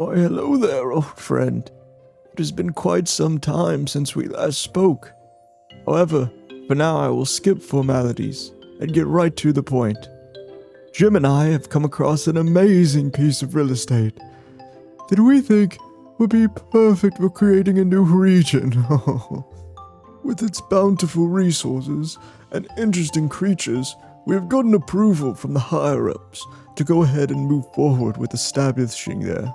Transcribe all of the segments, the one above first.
Why, hello there, old friend. It has been quite some time since we last spoke. However, for now I will skip formalities and get right to the point. Jim and I have come across an amazing piece of real estate that we think would be perfect for creating a new region. With its bountiful resources and interesting creatures, we have gotten approval from the higher-ups to go ahead and move forward with establishing there.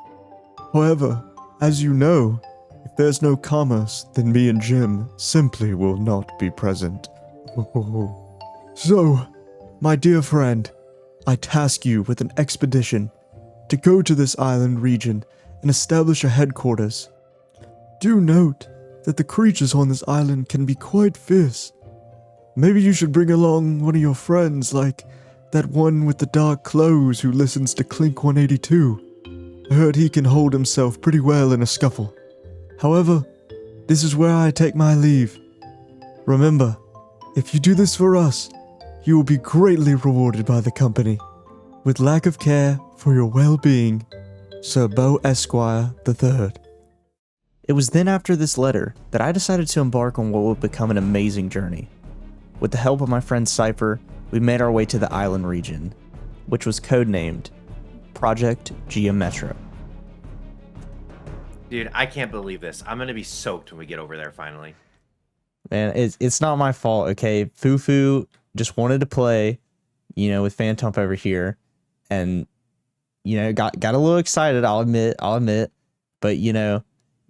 However, as you know, if there's no commerce, then me and Jim simply will not be present. So, my dear friend, I task you with an expedition to go to this island region and establish a headquarters. Do note that the creatures on this island can be quite fierce. Maybe you should bring along one of your friends, like that one with the dark clothes who listens to Clink 182. I heard he can hold himself pretty well in a scuffle. However, this is where I take my leave. Remember, if you do this for us, you will be greatly rewarded by the company. With lack of care for your well-being, Sir Beau Esquire III. It was then after this letter that I decided to embark on what would become an amazing journey. With the help of my friend Cypher, we made our way to the island region, which was codenamed Project Geometro. Dude, I can't believe this. I'm going to be soaked when we get over there finally. Man, it's not my fault, okay? Fufu just wanted to play, with Phantom over here, and, got a little excited, I'll admit, but,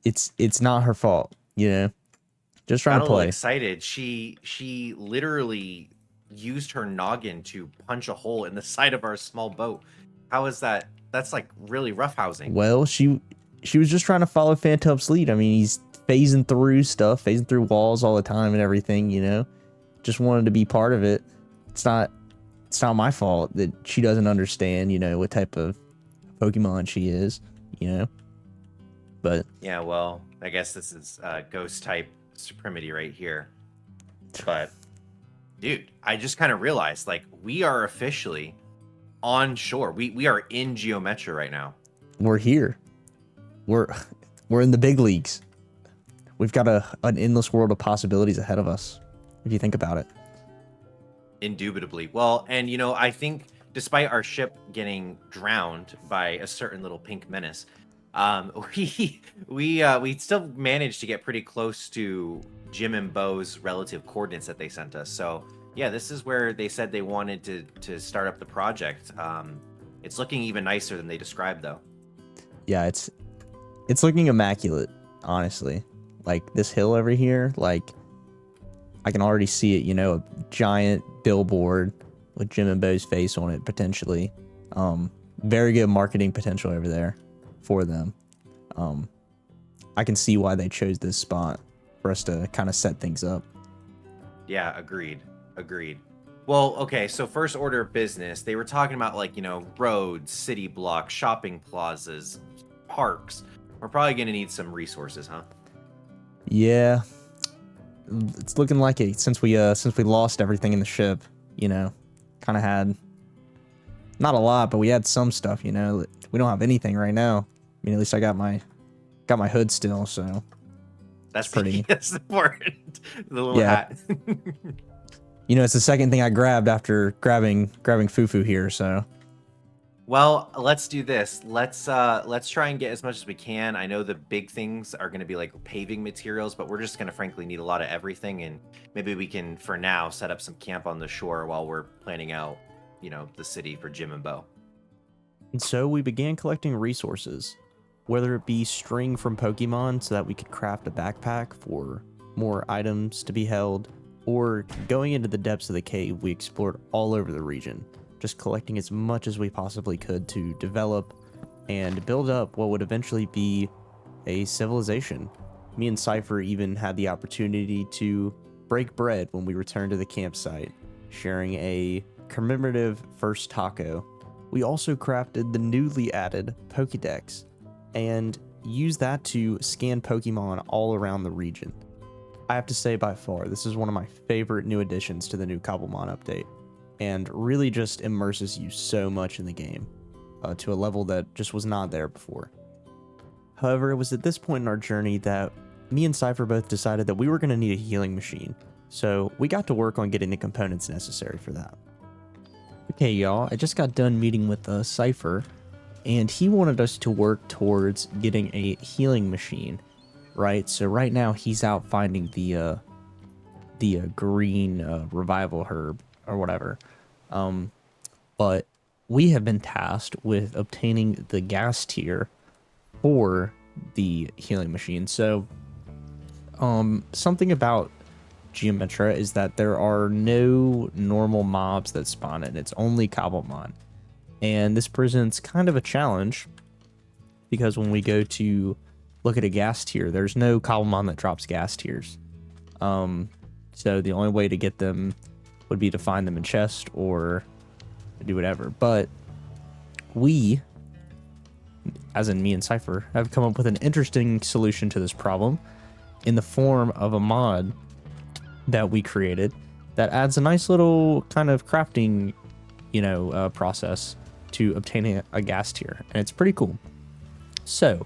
it's not her fault, just trying to play. Got a little excited. She literally used her noggin to punch a hole in the side of our small boat. How is that? That's like really roughhousing. Well, she was just trying to follow Phantom's lead. I mean, he's phasing through walls all the time and everything, just wanted to be part of it. It's not my fault that she doesn't understand, what type of Pokemon she is, but yeah, well, I guess this is ghost type supremacy right here. But dude, I just kind of realized, like, we are officially on shore. We are in Geometro right now. We're here. We're in the big leagues. We've got an endless world of possibilities ahead of us, if you think about it. Indubitably. Well, and I think despite our ship getting drowned by a certain little pink menace, we still managed to get pretty close to Jim and Beau's relative coordinates that they sent us. So yeah, this is where they said they wanted to start up the project. It's looking even nicer than they described, though. Yeah, it's looking immaculate, honestly. Like this hill over here, like I can already see it, a giant billboard with Jim and Beau's face on it, potentially. Very good marketing potential over there for them. I can see why they chose this spot for us to kind of set things up. Yeah, agreed. Well, okay, so first order of business, they were talking about, like, roads, city blocks, shopping plazas, parks. We're probably going to need some resources, huh? Yeah. It's looking like it since we lost everything in the ship, kind of had not a lot, but we had some stuff, we don't have anything right now. I mean, at least I got my hood still, so that's pretty that's important. The little hat. It's the second thing I grabbed after grabbing Fufu here, so. Well, let's do this. Let's try and get as much as we can. I know the big things are going to be like paving materials, but we're just going to frankly need a lot of everything, and maybe we can, for now, set up some camp on the shore while we're planning out, the city for Jim and Beau. And so we began collecting resources, whether it be string from Pokemon so that we could craft a backpack for more items to be held, or going into the depths of the cave, we explored all over the region, just collecting as much as we possibly could to develop and build up what would eventually be a civilization. Me and Cypher even had the opportunity to break bread when we returned to the campsite, sharing a commemorative first taco. We also crafted the newly added Pokédex and used that to scan Pokemon all around the region. I have to say, by far, this is one of my favorite new additions to the new Cobblemon update, and really just immerses you so much in the game, to a level that just was not there before. However, it was at this point in our journey that me and Cypher both decided that we were going to need a healing machine. So we got to work on getting the components necessary for that. Okay, y'all, I just got done meeting with Cypher, and he wanted us to work towards getting a healing machine, right? So right now he's out finding the green revival herb or whatever. But we have been tasked with obtaining the gas tier for the healing machine. So something about Geometra is that there are no normal mobs that spawn in. It's only Cobblemon. And this presents kind of a challenge because when we go to look at a gas tier, there's no Cobblemon that drops gas tiers. So the only way to get them would be to find them in chest or do whatever. But we, as in me and Cypher, have come up with an interesting solution to this problem in the form of a mod that we created that adds a nice little kind of crafting, process to obtaining a gas tier, and it's pretty cool. So,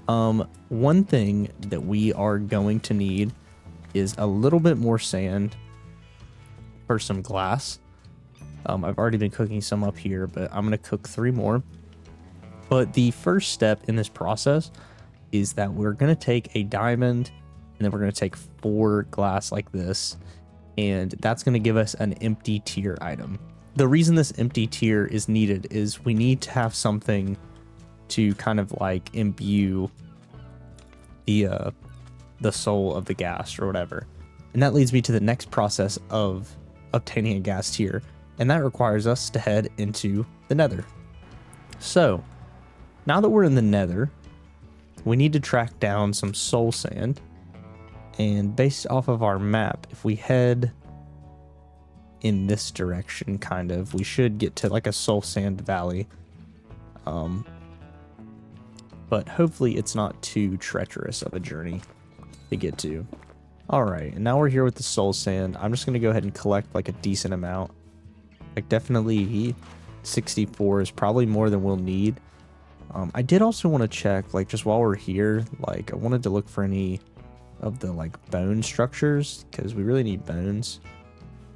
one thing that we are going to need is a little bit more sand for some glass. I've already been cooking some up here, but I'm going to cook 3 more. But the first step in this process is that we're going to take a diamond, and then we're going to take 4 glass like this, and that's going to give us an empty tier item. The reason this empty tier is needed is we need to have something to kind of like imbue the soul of the gas or whatever. And that leads me to the next process of obtaining a gas tier, and that requires us to head into the nether. So now that we're in the nether, we need to track down some soul sand. And based off of our map, if we head in this direction, kind of, we should get to like a soul sand valley. But hopefully it's not too treacherous of a journey to get to. All right, and now we're here with the soul sand. I'm just gonna go ahead and collect like a decent amount. Like definitely 64 is probably more than we'll need. I did also want to check, like just while we're here, like I wanted to look for any of the like bone structures because we really need bones.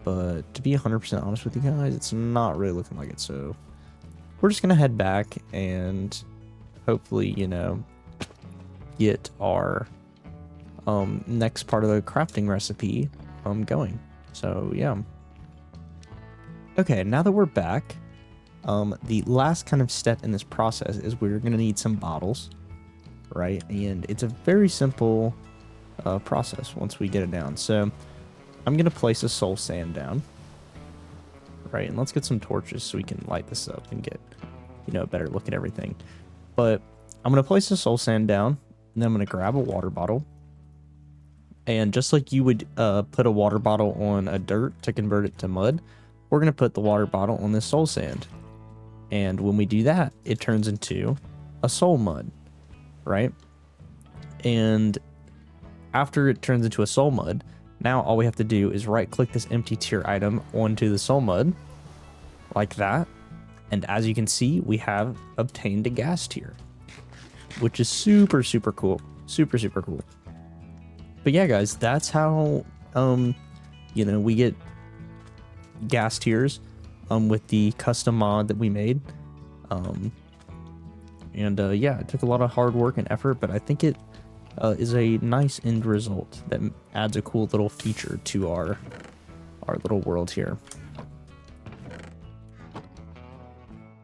But to be 100% honest with you guys, it's not really looking like it. So we're just gonna head back and hopefully, get our next part of the crafting recipe going. So yeah. Okay, now that we're back, the last kind of step in this process is we're gonna need some bottles, right? And it's a very simple process once we get it down. So I'm gonna place a soul sand down, right? And let's get some torches so we can light this up and get, a better look at everything. But I'm gonna place the soul sand down, and then I'm gonna grab a water bottle. And just like you would put a water bottle on a dirt to convert it to mud, we're gonna put the water bottle on this soul sand. And when we do that, it turns into a soul mud, right? And after it turns into a soul mud, now all we have to do is right click this empty tier item onto the soul mud like that. And as you can see, we have obtained a gas tier, which is super, super cool. Super, super cool. But yeah, guys, that's how, we get gas tiers with the custom mod that we made. Yeah, it took a lot of hard work and effort, but I think it is a nice end result that adds a cool little feature to our little world here.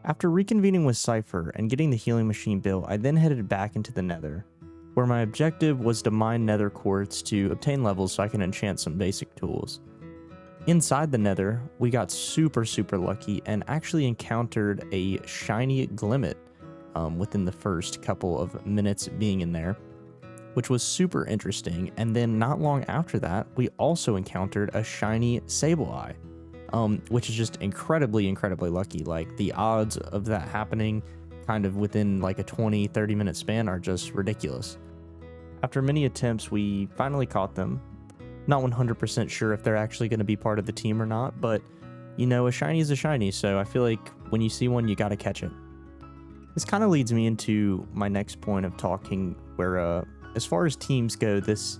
After reconvening with Cypher and getting the healing machine built, I then headed back into the nether, where my objective was to mine nether quartz to obtain levels so I can enchant some basic tools. Inside the nether, we got super, super lucky and actually encountered a shiny glimmet within the first couple of minutes being in there, which was super interesting. And then not long after that, we also encountered a shiny sable eye, which is just incredibly, incredibly lucky. Like the odds of that happening kind of within like a 20-30 minute span are just ridiculous. After many attempts, we finally caught them. Not 100% sure if they're actually going to be part of the team or not, but a shiny is a shiny, so I feel like when you see one, you got to catch it. this kind of leads me into my next point of talking, where as far as teams go, this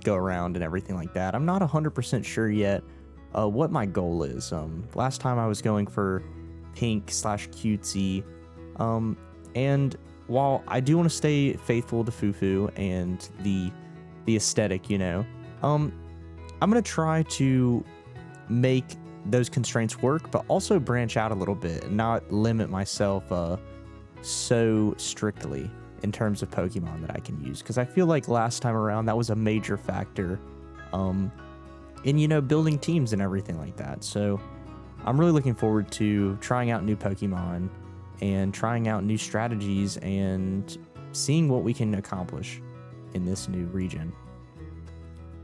go around and everything like that, I'm not 100% sure yet what my goal is. Last time I was going for pink/cutesy, and while I do want to stay faithful to Fufu and the aesthetic, I'm gonna try to make those constraints work, but also branch out a little bit and not limit myself so strictly in terms of Pokemon that I can use, because I feel like last time around that was a major factor in building teams and everything like that. So I'm really looking forward to trying out new Pokemon and trying out new strategies and seeing what we can accomplish in this new region.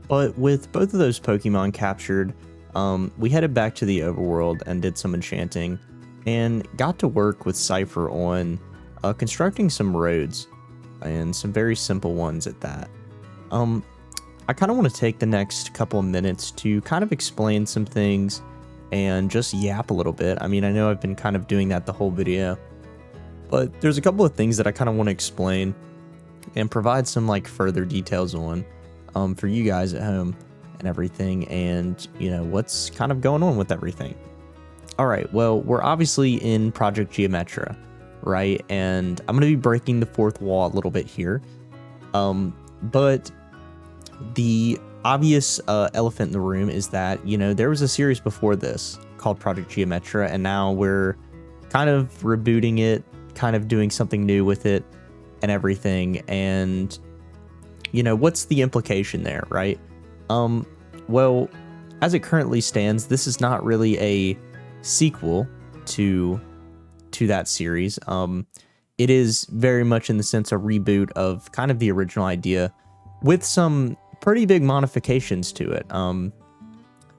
But with both of those Pokemon captured, we headed back to the overworld and did some enchanting and got to work with Cypher on constructing some roads, and some very simple ones at that. I kind of want to take the next couple of minutes to kind of explain some things and just yap a little bit. I mean, I know I've been kind of doing that the whole video, but there's a couple of things that I kind of want to explain and provide some like further details on for you guys at home and everything, and what's kind of going on with everything. All right, well, we're obviously in Project Geometra, right? And I'm going to be breaking the fourth wall a little bit here, but the obvious elephant in the room is that there was a series before this called Project Geometra, and now we're kind of rebooting it, kind of doing something new with it and everything. And what's the implication there, right? Well, as it currently stands, this is not really a sequel to that series. It is very much in the sense a reboot of kind of the original idea, with some pretty big modifications to it.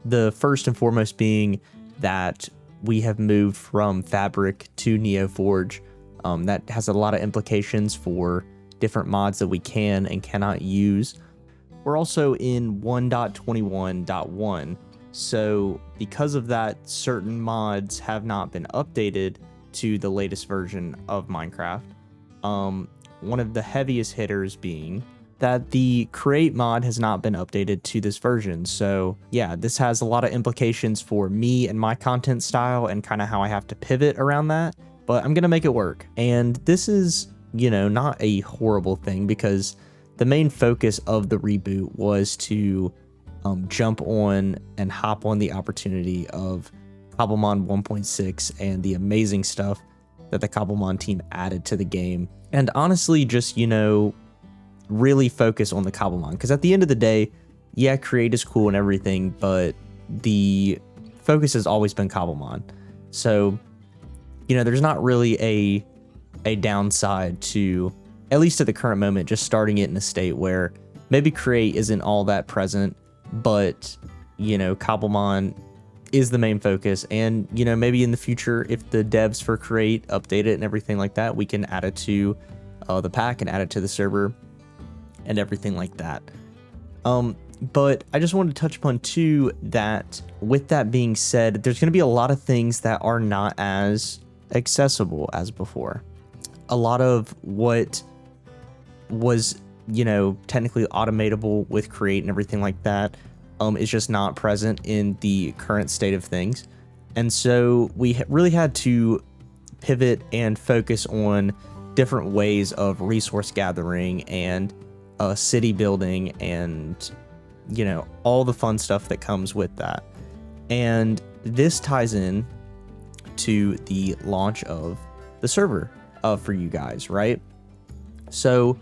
The first and foremost being that we have moved from Fabric to Neoforge. That has a lot of implications for different mods that we can and cannot use. We're also in 1.21.1, so because of that, certain mods have not been updated to the latest version of Minecraft. One of the heaviest hitters being that the create mod has not been updated to this version. So yeah, this has a lot of implications for me and my content style and kind of how I have to pivot around that, but I'm gonna make it work. And this is, not a horrible thing, because the main focus of the reboot was to jump on and hop on the opportunity of Cobblemon 1.6 and the amazing stuff that the Cobblemon team added to the game. And honestly, just, really focus on the Cobblemon, because at the end of the day, yeah, create is cool and everything, but the focus has always been Cobblemon. So, there's not really a downside to, at least at the current moment, just starting it in a state where maybe create isn't all that present, but, Cobblemon is the main focus. And, maybe in the future, if the devs for create update it and everything like that, we can add it to the pack and add it to the server and everything like that. But I just wanted to touch upon too that with that being said, there's going to be a lot of things that are not as accessible as before. A lot of what was, technically automatable with create and everything like that is just not present in the current state of things. And so we really had to pivot and focus on different ways of resource gathering and city building and all the fun stuff that comes with that. And this ties in to the launch of the server for you guys, right? So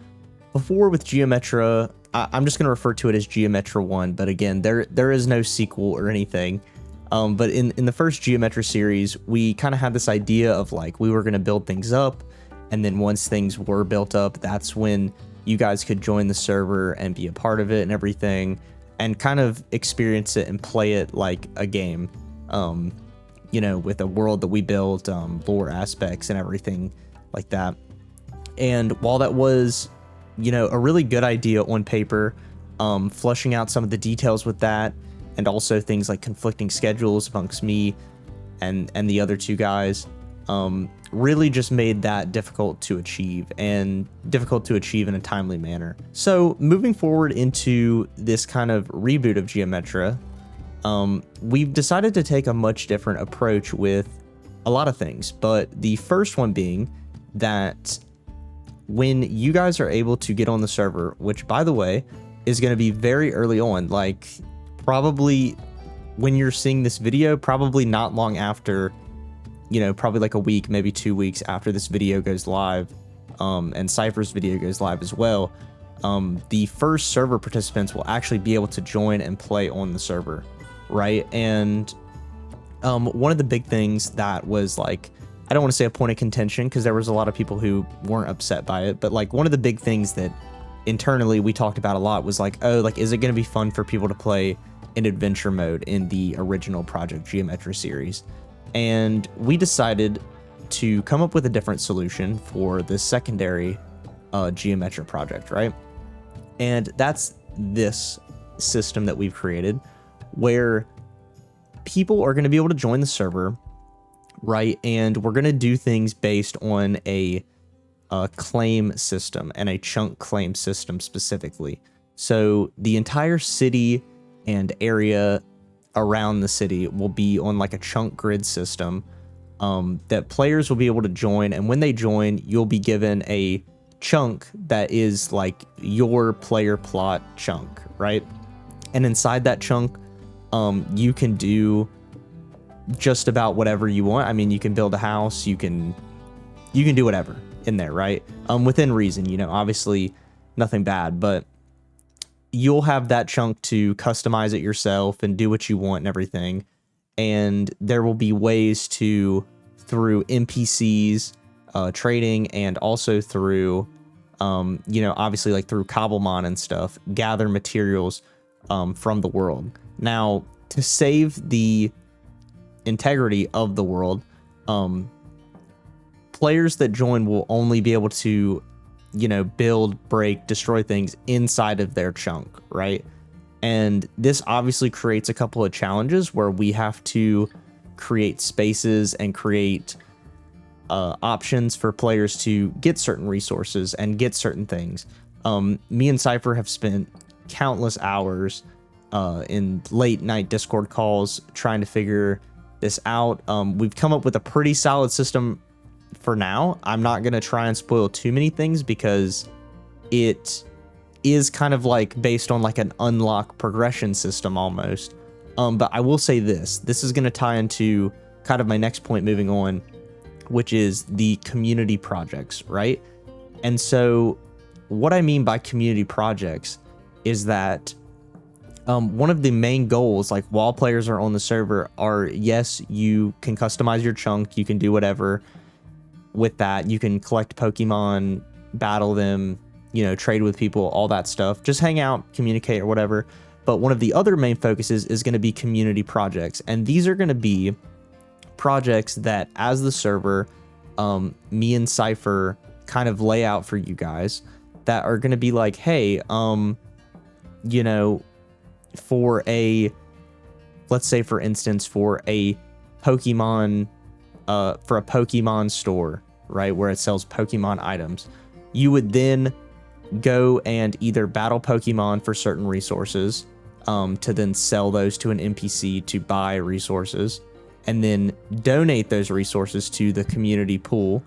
before with Geometra, I'm just going to refer to it as Geometra 1, but again, there is no sequel or anything. But in the first Geometra series, we kind of had this idea of like we were going to build things up, and then once things were built up, that's when you guys could join the server and be a part of it and everything, and kind of experience it and play it like a game, with a world that we built, lore aspects and everything like that. And while that was, a really good idea on paper, flushing out some of the details with that, and also things like conflicting schedules amongst me and the other two guys, really just made that difficult to achieve in a timely manner. So moving forward into this kind of reboot of Geometra, we've decided to take a much different approach with a lot of things, but the first one being that when you guys are able to get on the server, which by the way is going to be very early on, like probably when you're seeing this video, probably not long after, probably like a week, maybe 2 weeks after this video goes live, and Cypher's video goes live as well, the first server participants will actually be able to join and play on the server, right? And one of the big things that was like, I don't want to say a point of contention because there was a lot of people who weren't upset by it, but like one of the big things that internally we talked about a lot was like, oh, like, is it going to be fun for people to play in adventure mode in the original Project Geometra series? And we decided to come up with a different solution for the secondary Geometra project, right? And that's this system that we've created where people are going to be able to join the server, right? And we're going to do things based on a claim system and a chunk claim system specifically. So the entire city and area around the city will be on like a chunk grid system that players will be able to join. And when they join, you'll be given a chunk that is like your player plot chunk, right? And inside that chunk, you can do just about whatever you want. I mean, you can build a house, you can do whatever in there, right? Within reason, obviously nothing bad, but you'll have that chunk to customize it yourself and do what you want and everything. And there will be ways to, through NPCs, trading, and also through, obviously like through Cobblemon and stuff, gather materials from the world. Now, to save the integrity of the world, players that join will only be able to, build, break, destroy things inside of their chunk, right? And this obviously creates a couple of challenges where we have to create spaces and create options for players to get certain resources and get certain things. Me and Cypher have spent countless hours in late night Discord calls trying to figure this out. We've come up with a pretty solid system for now. I'm not going to try and spoil too many things because it is kind of like based on like an unlock progression system almost. But I will say this is going to tie into kind of my next point moving on, which is the community projects, right? And so what I mean by community projects is that one of the main goals, like while players are on the server, are, yes, you can customize your chunk, you can do whatever with that, you can collect Pokemon, battle them, trade with people, all that stuff, just hang out, communicate or whatever. But one of the other main focuses is going to be community projects, and these are going to be projects that, as the server, me and Cypher kind of lay out for you guys, that are going to be like, hey, for a, let's say for instance, for a Pokemon store, right, where it sells Pokemon items, you would then go and either battle Pokemon for certain resources, to then sell those to an NPC to buy resources, and then donate those resources to the community pool.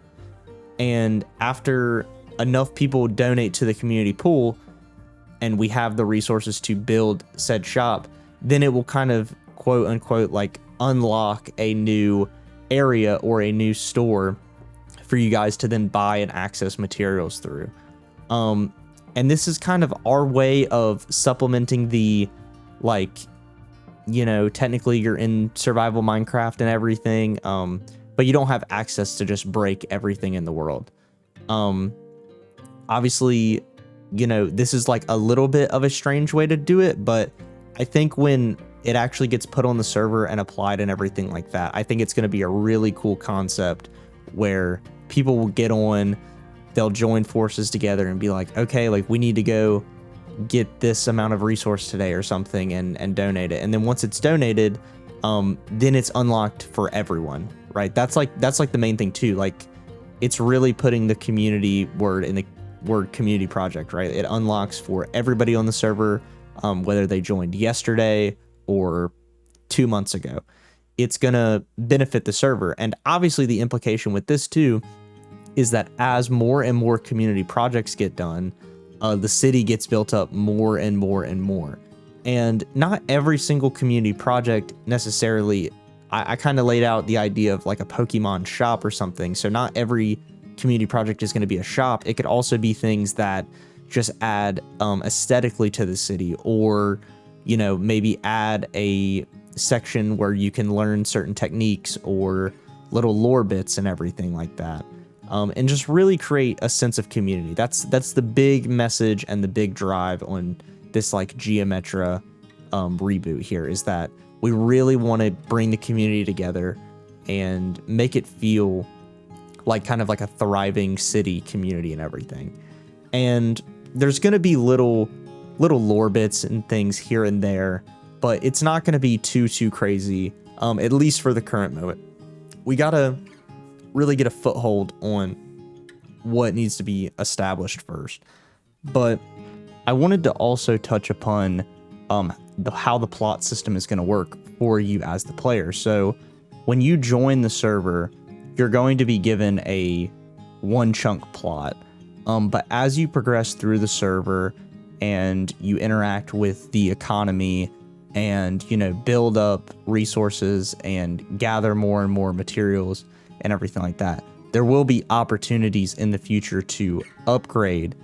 And after enough people donate to the community pool, and we have the resources to build said shop, then it will kind of quote unquote like unlock a new area or a new store for you guys to then buy and access materials through. And this is kind of our way of supplementing the, like, technically you're in survival Minecraft and everything, but you don't have access to just break everything in the world. Obviously, this is like a little bit of a strange way to do it, but I think when it actually gets put on the server and applied and everything like that, I think it's going to be a really cool concept where people will get on, they'll join forces together and be like, okay, like we need to go get this amount of resource today or something and donate it. And then once it's donated, then it's unlocked for everyone, right? That's like the main thing too. Like it's really putting the community word in the word community project, right? It unlocks for everybody on the server, whether they joined yesterday or 2 months ago. It's going to benefit the server. And obviously the implication with this too is that as more and more community projects get done, the city gets built up more and more and more. And not every single community project necessarily, I kind of laid out the idea of like a Pokemon shop or something. So not every community project is going to be a shop. It could also be things that just add aesthetically to the city, or, you know, maybe add a section where you can learn certain techniques or little lore bits and everything like that. And just really create a sense of community. That's the big message and the big drive on this like Geometra reboot here, is that we really want to bring the community together and make it feel like kind of like a thriving city community and everything. And there's going to be little lore bits and things here and there, but it's not going to be too crazy, at least for the current moment. We got to really get a foothold on what needs to be established first. But I wanted to also touch upon how the plot system is going to work for you as the player. So when you join the server, you're going to be given a one chunk plot. But as you progress through the server and you interact with the economy and, you know, build up resources and gather more and more materials and everything like that, there will be opportunities in the future to upgrade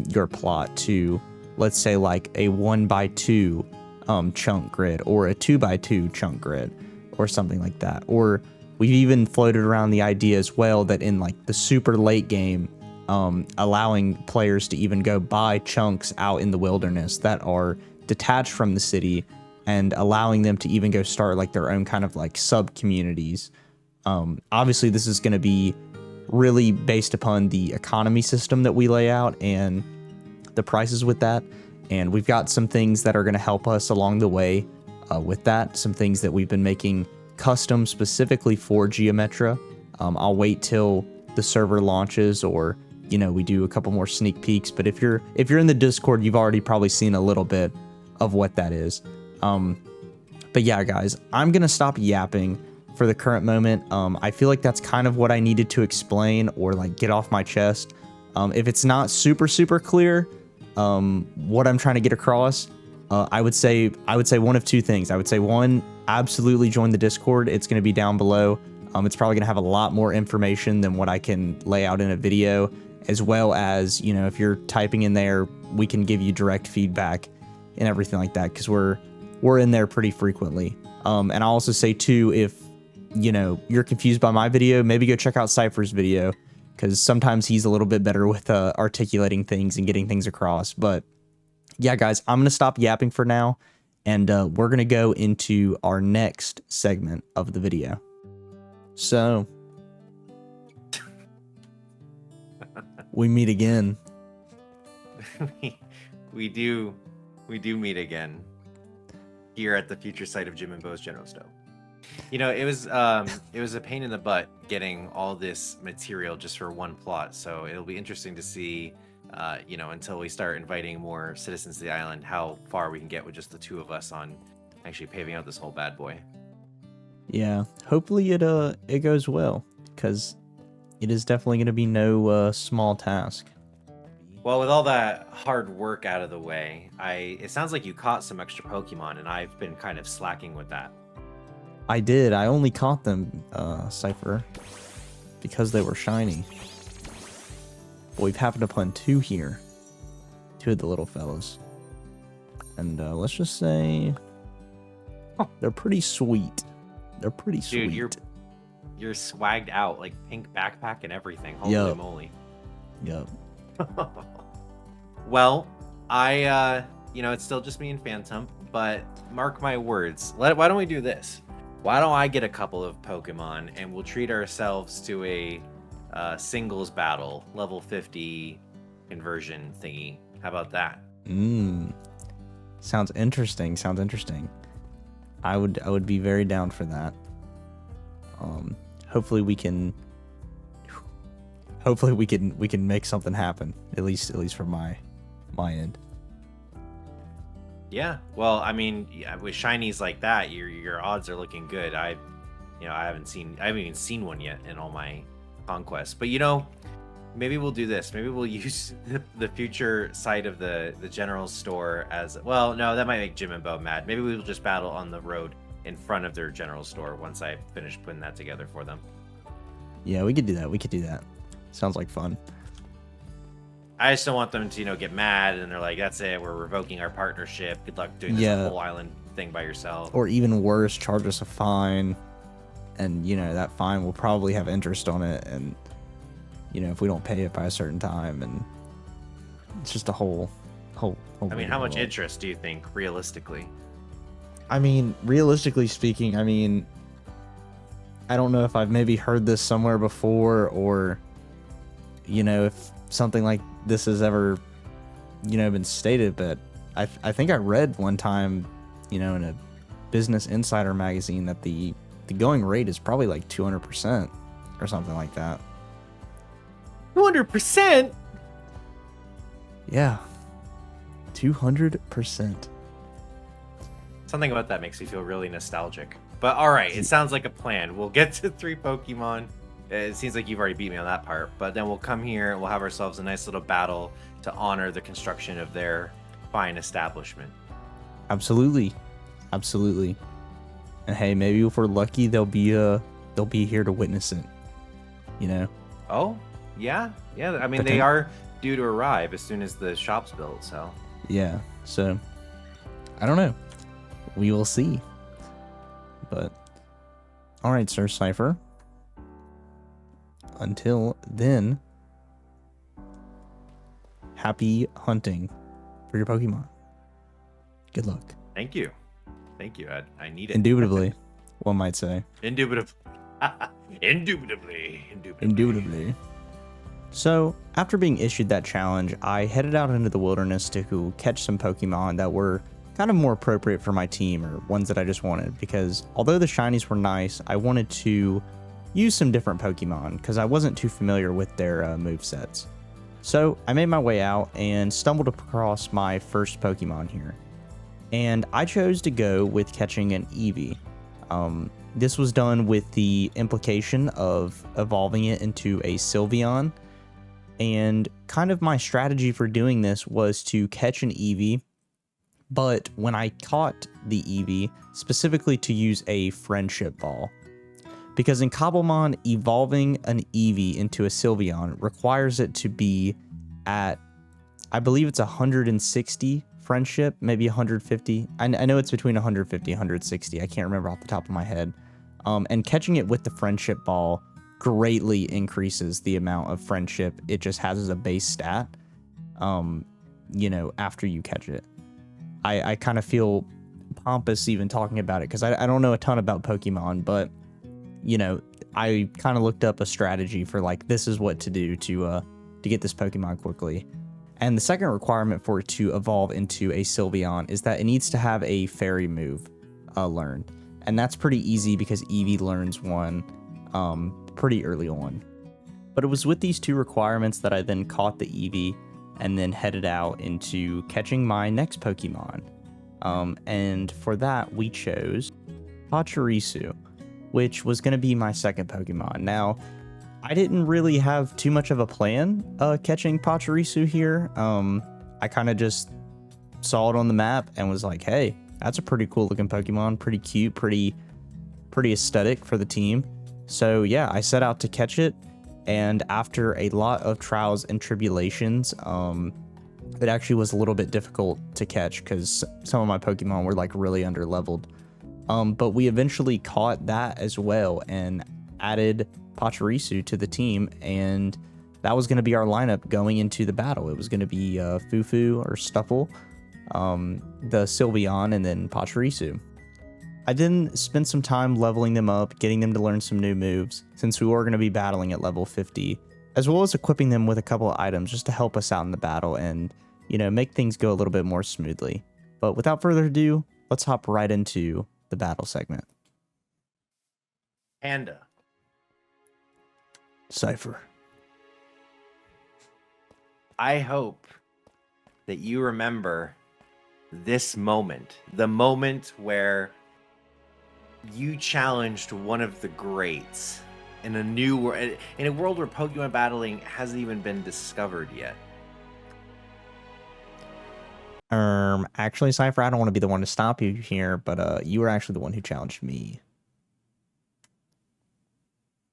your plot to, let's say, like a 1x2 chunk grid, or a 2x2 chunk grid, or something like that. Or we've even floated around the idea as well that in like the super late game, allowing players to even go buy chunks out in the wilderness that are detached from the city, and allowing them to even go start like their own kind of like sub communities. Obviously this is going to be really based upon the economy system that we lay out and the prices with that. And we've got some things that are going to help us along the way with that. Some things that we've been making custom specifically for Geometra. I'll wait till the server launches, or, you know, we do a couple more sneak peeks. But if you're in the Discord, you've already probably seen a little bit of what that is. But yeah, guys, I'm going to stop yapping for the current moment. I feel like that's kind of what I needed to explain or like get off my chest. If it's not super clear, what I'm trying to get across, I would say one of two things. I would say, one, absolutely join the Discord. It's going to be down below. It's probably going to have a lot more information than what I can lay out in a video, as well as, you know, if you're typing in there, we can give you direct feedback and everything like that, because we're in there pretty frequently. And I'll also say too, if, you know, you're confused by my video, maybe go check out Cypher's video, because sometimes he's a little bit better with articulating things and getting things across. But yeah, guys, I'm going to stop yapping for now, and we're going to go into our next segment of the video. So, we meet again. we do meet again here at the future site of Jim and Bo's General Stove. You know, it was a pain in the butt getting all this material just for one plot. So it'll be interesting to see, you know, until we start inviting more citizens to the island, how far we can get with just the two of us on actually paving out this whole bad boy. Yeah, hopefully it goes well, because it is definitely going to be no small task. Well, with all that hard work out of the way, it sounds like you caught some extra Pokemon, and I've been kind of slacking with that. I did. I only caught them, Cypher, because they were shiny. But we've happened upon two here. Two of the little fellas. And let's just say they're pretty sweet. They're pretty sweet. Dude, you're swagged out, like pink backpack and everything. Holy moly. Yep. Well, you know, it's still just me and Phantom, but mark my words. Why don't we do this? Why don't I get a couple of Pokemon and we'll treat ourselves to a singles battle, level 50 conversion thingy. How about that? Sounds interesting. I would be very down for that. Hopefully we can hopefully we can make something happen. At least from my end. Yeah. Well, I mean, with shinies like that, your odds are looking good. I haven't even seen one yet in all my conquests. But maybe we'll do this. Maybe we'll use the future site of the general store as well. No, that might make Jim and Bo mad. Maybe we'll just battle on the road in front of their general store once I finish putting that together for them. Yeah, we could do that. Sounds like fun. I just don't want them to, get mad and they're like, "That's it, we're revoking our partnership. Good luck doing this whole island thing by yourself." Or even worse, charge us a fine, and that fine will probably have interest on it, and if we don't pay it by a certain time, and it's just a whole. I mean, how much interest do you think, realistically? I mean, realistically speaking, I don't know if I've maybe heard this somewhere before, or if something like this has ever been stated, but I think I read one time in a Business Insider magazine that the going rate is probably like 200% or something like that. 200%? Yeah, 200%. Something about that makes me feel really nostalgic. But all right, it sounds like a plan. We'll get to 3 Pokemon. It seems like you've already beat me on that part. But then we'll come here and we'll have ourselves a nice little battle to honor the construction of their fine establishment. Absolutely. And hey, maybe if we're lucky, they'll be here to witness it. Oh, yeah. I mean, they are due to arrive as soon as the shop's built. So yeah. So I don't know. We will see. But all right, Sir Cypher. Until then, happy hunting for your Pokemon. Good luck. Thank you. I need it. Indubitably, one might say. Indubitably. So, after being issued that challenge, I headed out into the wilderness to catch some Pokemon that were kind of more appropriate for my team, or ones that I just wanted, because although the shinies were nice, I wanted to use some different Pokemon because I wasn't too familiar with their movesets. So I made my way out and stumbled across my first Pokemon here. And I chose to go with catching an Eevee. This was done with the implication of evolving it into a Sylveon. And kind of my strategy for doing this was to catch an Eevee, but when I caught the Eevee, specifically to use a friendship ball. Because in Cobblemon, evolving an Eevee into a Sylveon requires it to be at, I believe it's 160 friendship, maybe 150. I know it's between 150 and 160. I can't remember off the top of my head. And catching it with the friendship ball greatly increases the amount of friendship it just has as a base stat, after you catch it. I kind of feel pompous even talking about it because I don't know a ton about Pokemon, but I kind of looked up a strategy for like, this is what to do to get this Pokemon quickly. And the second requirement for it to evolve into a Sylveon is that it needs to have a fairy move learned. And that's pretty easy because Eevee learns one pretty early on. But it was with these two requirements that I then caught the Eevee and then headed out into catching my next Pokemon. And for that, we chose Pachirisu, which was going to be my second Pokemon. Now, I didn't really have too much of a plan catching Pachirisu here. I kind of just saw it on the map and was like, hey, that's a pretty cool looking Pokemon, pretty cute, pretty aesthetic for the team. So yeah, I set out to catch it, and after a lot of trials and tribulations, it actually was a little bit difficult to catch because some of my Pokemon were like really under leveled. But we eventually caught that as well and added Pachirisu to the team, and that was going to be our lineup going into the battle. It was going to be Fufu or Stuffle, the Sylveon, and then Pachirisu. I then spent some time leveling them up, getting them to learn some new moves, since we were going to be battling at level 50, as well as equipping them with a couple of items just to help us out in the battle and, make things go a little bit more smoothly. But without further ado, let's hop right into the battle segment. Panda. Cypher, I hope that you remember this moment, the moment where you challenged one of the greats in a new world, in a world where Pokemon battling hasn't even been discovered yet. Actually, Cypher, I don't want to be the one to stop you here, but you were actually the one who challenged me.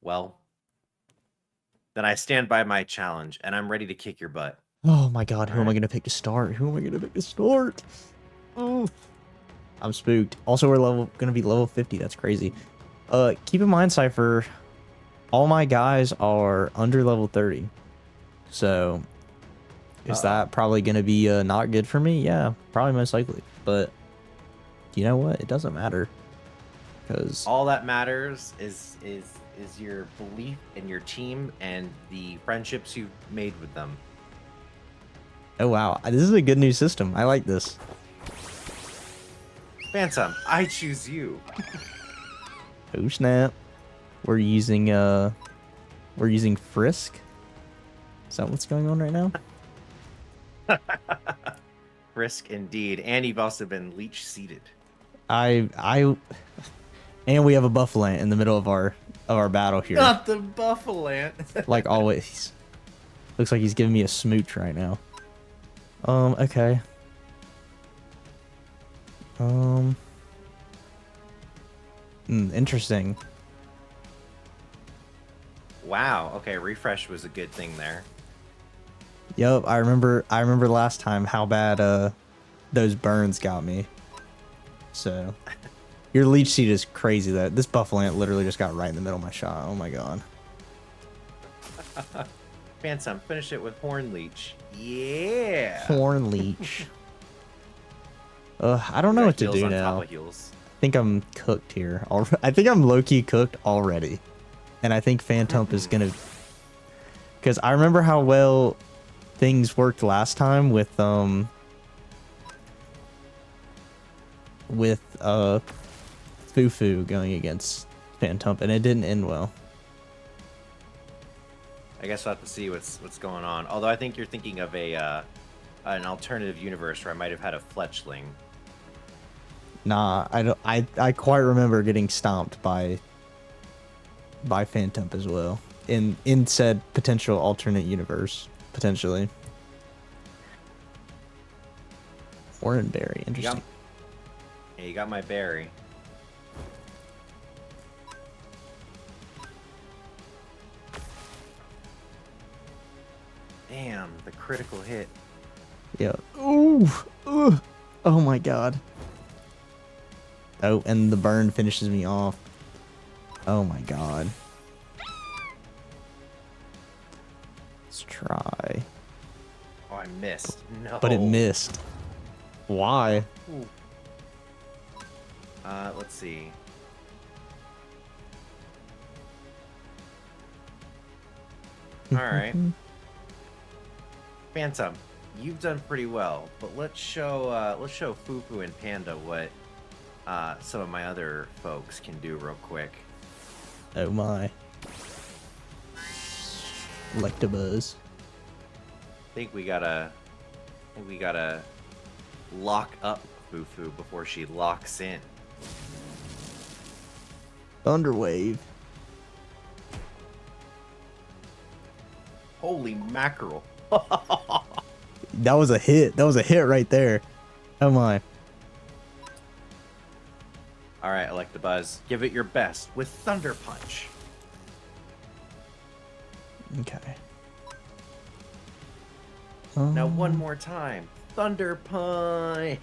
Well, then I stand by my challenge, and I'm ready to kick your butt. Oh my god, who am I Alright. gonna pick to start? Who am I gonna pick to start? Oh, I'm spooked. Also, we're gonna be level 50. That's crazy. Keep in mind, Cypher, all my guys are under level 30. So, is that probably gonna be not good for me? Yeah, probably most likely. But you know what? It doesn't matter. Because All that matters is your belief in your team and the friendships you've made with them. oh wow, this is a good new system. I like this. Phantom, I choose you. Oh snap. We're using Frisk. Is that what's going on right now? Risk indeed. And you've also been leech seated. And we have a Buffalant in the middle of our battle here. Not the Buffalant. Like always. Looks like he's giving me a smooch right now. Okay. Interesting. Wow. Okay, refresh was a good thing there. Yep, I remember last time how bad those burns got me. So your leech seed is crazy. That this Buffalant literally just got right in the middle of my shot. Oh my god. Phantom, finish it with Horn Leech. Yeah. Horn leech. I don't know what to do now. I think I'm cooked here. I think I'm low-key cooked already. And I think Phantump is gonna, because I remember how well things worked last time with Fufu going against Phantump, and it didn't end well. I guess we'll have to see what's going on. Although I think you're thinking of an alternative universe where I might have had a Fletchling. Nah, I don't. I quite remember getting stomped by Phantump as well in said potential alternate universe, potentially. Oranberry, interesting. Yeah, you got my berry. Damn, the critical hit. Yeah. Ooh. Ugh. Oh my god. Oh, and the burn finishes me off. Oh my god. Let's try. Oh, I missed. No. But it missed. Why? Ooh. Let's see. All right. Phantom, you've done pretty well, but let's show Fufu and Panda what some of my other folks can do real quick. Oh my. Electabuzz. I think we gotta lock up Fufu before she locks in. Thunderwave. Holy mackerel. That was a hit. That was a hit right there. Oh my. Alright, Electabuzz, give it your best with Thunder Punch. Okay. Now one more time. Thunder Punch.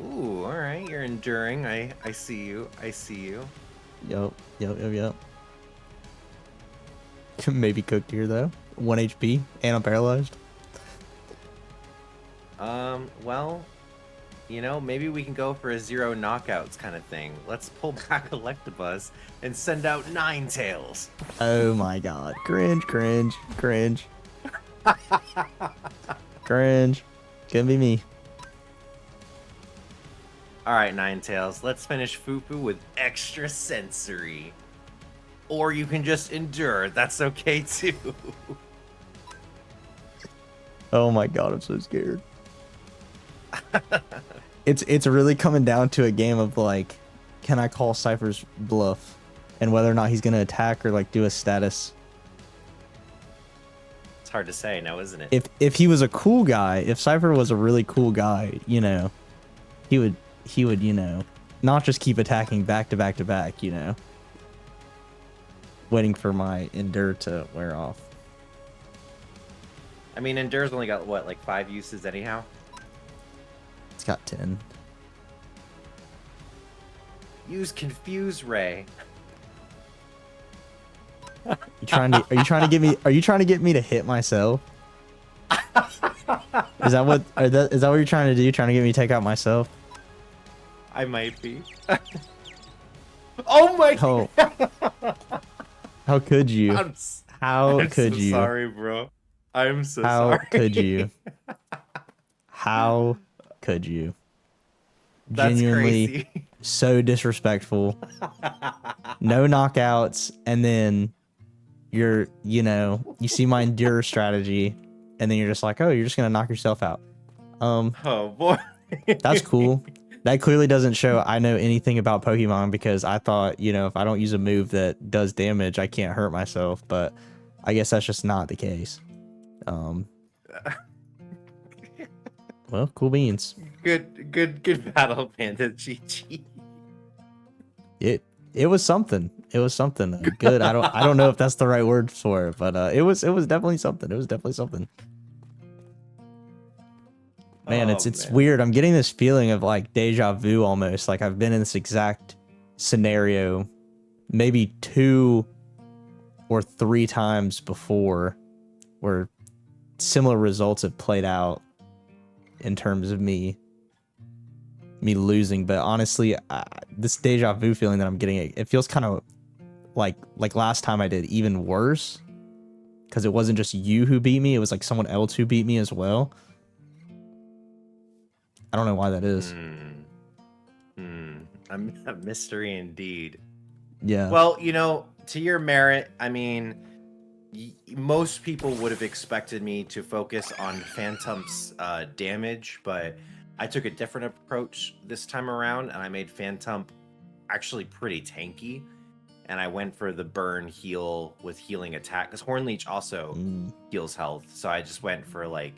Ooh, alright, you're enduring. I see you. I see you. Yep. Maybe cooked here though. 1 HP and I'm paralyzed. Well, you know, maybe we can go for a 0 knockouts kind of thing. Let's pull back Electabuzz and send out Ninetales. Oh my god. Cringe. Cringe. Gonna be me. Alright, Ninetales, let's finish Fufu with extra sensory. or you can just endure. That's okay too. Oh my god, I'm so scared. It's really coming down to a game of like, can I call Cypher's bluff, and whether or not he's gonna attack or like do a status. It's hard to say now, isn't it? If he was a cool guy, if Cypher was a really cool guy, you know, he would you know, not just keep attacking back to back to back, you know, waiting for my endure to wear off. I mean, Endure's only got, what, like 5 uses anyhow? It's got 10. Use Confuse Ray. Are you trying to get me to hit myself? Is that what you're trying to do? Trying to get me to take out myself? I might be. Oh my god. How could you? I'm could so you? Sorry, bro. I'm so How sorry. could you? How could you? That's Genuinely crazy. So disrespectful. No knockouts, and then you see my endure strategy, and then you're just like, oh, you're just gonna knock yourself out. Oh boy. That's cool. That clearly doesn't show I know anything about Pokemon, because I thought, you know, if I don't use a move that does damage, I can't hurt myself, but I guess that's just not the case. Well, cool beans. Good battle, Panda. GG. It was something. It was something. Good. I don't know if that's the right word for it, but it was definitely something. It was definitely something. Man, it's weird. I'm getting this feeling of like deja vu almost. Like I've been in this exact scenario maybe 2 or 3 times before, where similar results have played out in terms of me losing. But honestly, this deja vu feeling that I'm getting, it feels kind of like last time I did, even worse, because it wasn't just you who beat me, it was like someone else who beat me as well. I don't know why that is. A mystery indeed. Yeah. Well, you know, to your merit, I mean, most people would have expected me to focus on Phantom's damage, but I took a different approach this time around, and I made Phantom actually pretty tanky, and I went for the burn heal with healing attack, because Hornleech also heals health, so I just went for, like,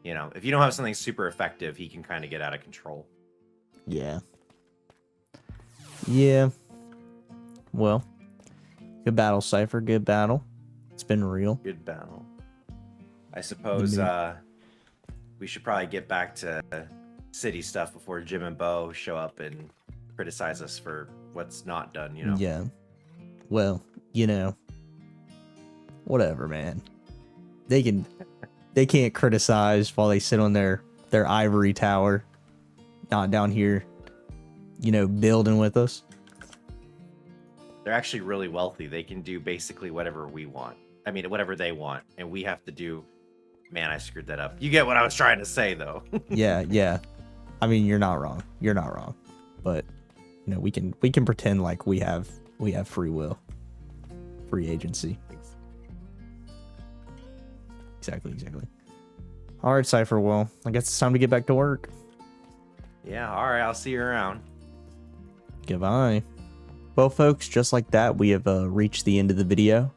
you know, if you don't have something super effective, he can kind of get out of control. Yeah. Yeah. Well, good battle, Cypher. Good battle. It's been real. Good battle. I suppose we should probably get back to city stuff before Jim and Bo show up and criticize us for what's not done, you know? Yeah. Well, you know, whatever, man. They can't criticize while they sit on their ivory tower, not down here, you know, building with us. They're actually really wealthy. They can do basically whatever we want. I mean, whatever they want. And we have to do... Man, I screwed that up. You get what I was trying to say, though. Yeah. I mean, you're not wrong. You're not wrong. But, you know, we can pretend like we have free will. Free agency. Exactly. All right, Cypher. Well, I guess it's time to get back to work. Yeah, all right. I'll see you around. Goodbye. Well, folks, just like that, we have reached the end of the video.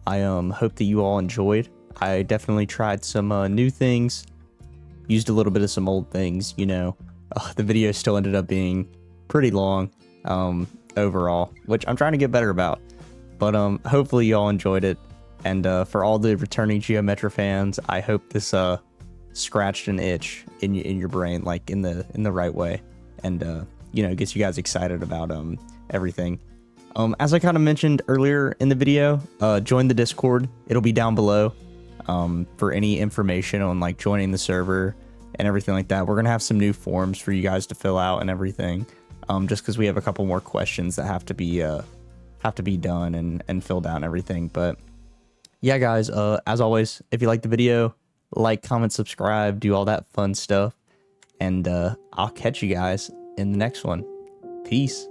I hope that you all enjoyed. I definitely tried some new things, used a little bit of some old things, you know. The video still ended up being pretty long overall, which I'm trying to get better about. But hopefully you all enjoyed it. And for all the returning Geometra fans, I hope this scratched an itch in your brain, like in the right way, and you know, gets you guys excited about everything. As I kind of mentioned earlier in the video, join the Discord. It'll be down below for any information on like joining the server and everything like that. We're gonna have some new forms for you guys to fill out and everything, just because we have a couple more questions that have to be done and filled out and everything. But yeah, guys, as always, if you like the video, like, comment, subscribe, do all that fun stuff, and I'll catch you guys in the next one. Peace.